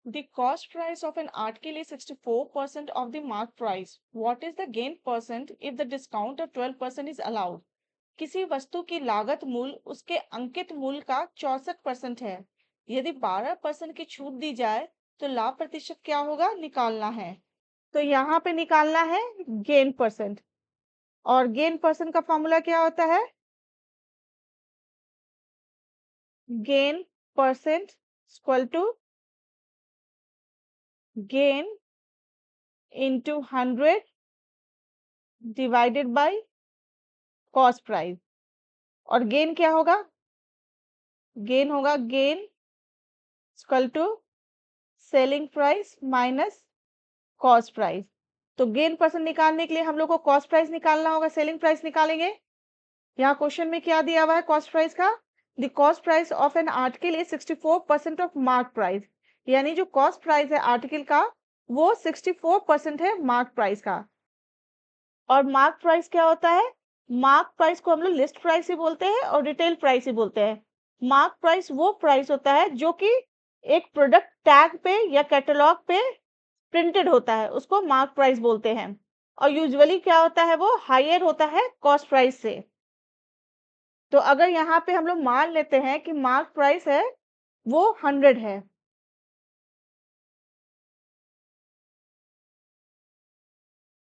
The cost price of an article is 64% of the mark price. What is the gain percent if the discount of 12% is allowed? किसी वस्तु की लागत मूल्य उसके अंकित मूल्य का 64% है। यदि 12% की छूट दी जाए तो लाभ प्रतिशत क्या होगा निकालना है। तो यहाँ पे निकालना है गेन परसेंट, और गेन परसेंट का फॉर्मूला क्या होता है? Gain percent equal to gain into 100 divided by cost price. और गेन क्या होगा? गेन होगा gain equal to selling price minus cost price. तो गेन परसेंट निकालने के लिए हम लोग को कॉस्ट प्राइस निकालना होगा, सेलिंग प्राइस निकालेंगे। यहाँ क्वेश्चन में क्या दिया हुआ है कॉस्ट प्राइस का? The cost price of an article is 64% of mark price. यानी जो कॉस्ट प्राइस है आर्टिकल का वो 64% है मार्क प्राइस का। और मार्क प्राइस क्या होता है? मार्क प्राइस को हम लोग लिस्ट प्राइस ही बोलते हैं और रिटेल प्राइस ही बोलते हैं। मार्क प्राइस वो प्राइस होता है जो कि एक प्रोडक्ट टैग पे या कैटलॉग पे प्रिंटेड होता है, उसको मार्क प्राइस बोलते हैं। और यूजुअली क्या होता है, वो हायर होता है कॉस्ट प्राइस से। तो अगर यहाँ पे हम लोग मान लेते हैं कि मार्क प्राइस है वो 100 है,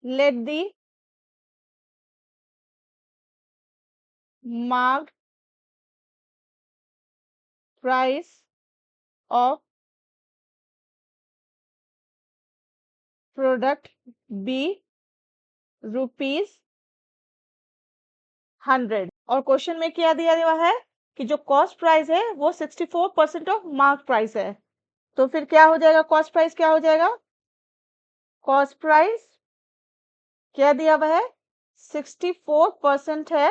let the mark price of product be rupees 100। और क्वेश्चन में क्या दिया हुआ है कि जो कॉस्ट प्राइस है वो 64% ऑफ मार्क प्राइस है। तो फिर क्या हो जाएगा? कॉस्ट प्राइस क्या हो जाएगा? कॉस्ट प्राइस क्या दिया हुआ है? 64% है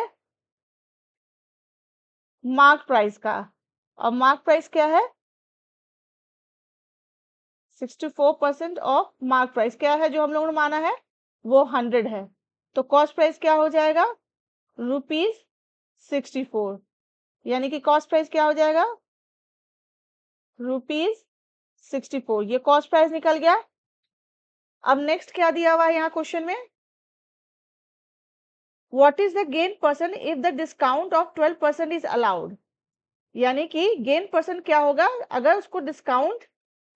मार्क प्राइस का। और मार्क प्राइस क्या है? 64% ऑफ मार्क प्राइस क्या है जो हम लोगों ने माना है? वो 100 है। तो कॉस्ट प्राइस क्या हो जाएगा? ₹64। यानी कि कॉस्ट प्राइस क्या हो जाएगा? ₹64। ये कॉस्ट प्राइस निकल गया। अब नेक्स्ट क्या दिया हुआ है यहाँ क्वेश्चन में? What is the gain percent if the discount of 12% is allowed? यानी कि गेन परसेंट क्या होगा अगर उसको डिस्काउंट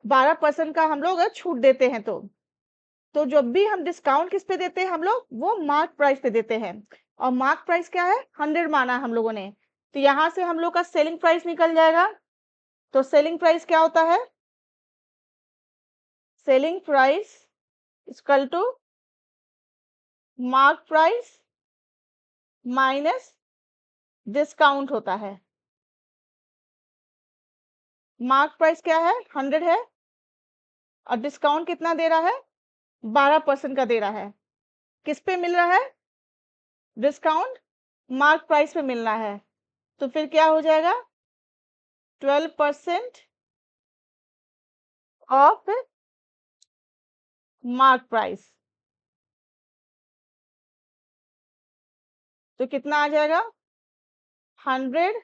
12% का हम लोग अगर छूट देते हैं तो जब भी हम डिस्काउंट किस पे देते हैं हम लोग, वो मार्क प्राइस पे देते हैं। और मार्क प्राइस क्या है? 100 माना है हम लोगों ने। तो यहाँ से हम लोग का सेलिंग प्राइस निकल जाएगा। तो सेलिंग प्राइस क्या होता है? Selling price equal to mark price minus discount होता है। मार्क प्राइस क्या है? 100 है, और डिस्काउंट कितना दे रहा है? 12% का दे रहा है। किस पे मिल रहा है डिस्काउंट? मार्क प्राइस पे मिलना है। तो फिर क्या हो जाएगा? 12% ऑफ मार्क प्राइस। तो कितना आ जाएगा? 100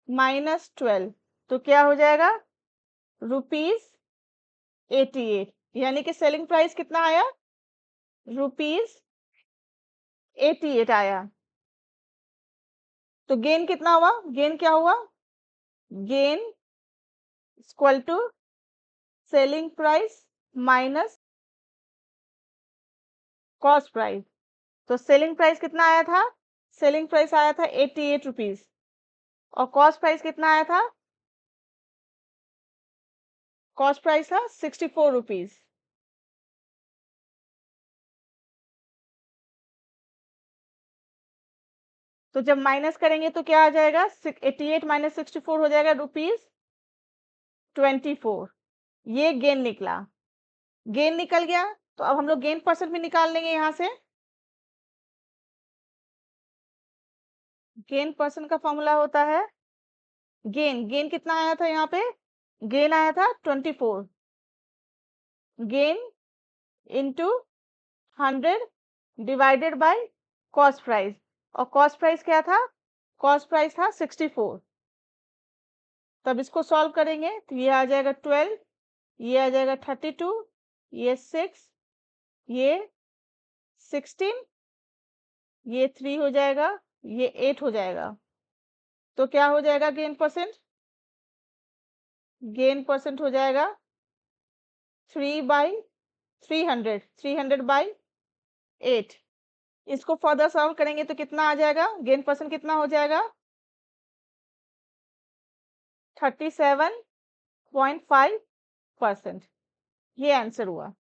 माइनस 12। तो क्या हो जाएगा? ₹88। यानी कि सेलिंग प्राइस कितना आया? ₹88 आया। तो गेन कितना हुआ? गेन क्या हुआ? Gain equal to selling price minus cost price. तो सेलिंग प्राइस कितना आया था? सेलिंग प्राइस आया था ₹88, और कॉस्ट प्राइस कितना आया था? कॉस्ट प्राइस था ₹64। तो जब माइनस करेंगे तो क्या आ जाएगा? 88 माइनस 64 हो जाएगा ₹24। ये गेन निकला। गेन निकल गया तो अब हम लोग गेन परसेंट भी निकाल लेंगे यहाँ से। गेन परसेंट का फॉर्मूला होता है गेन। गेन कितना आया था यहाँ पे? गेन आया था 24। Gain into 100 divided by cost price. और कॉस्ट प्राइस क्या था? कॉस्ट प्राइस था 64। तब इसको सॉल्व करेंगे तो ये आ जाएगा 12, ये आ जाएगा 32, ये 6, ये 16, ये 3 हो जाएगा, ये 8 हो जाएगा। तो क्या हो जाएगा गेन परसेंट? गेन परसेंट हो जाएगा 3/300, 300/8। इसको फर्दर सॉल्व करेंगे तो कितना आ जाएगा? गेन परसेंट कितना हो जाएगा? 37.5%। ये आंसर हुआ।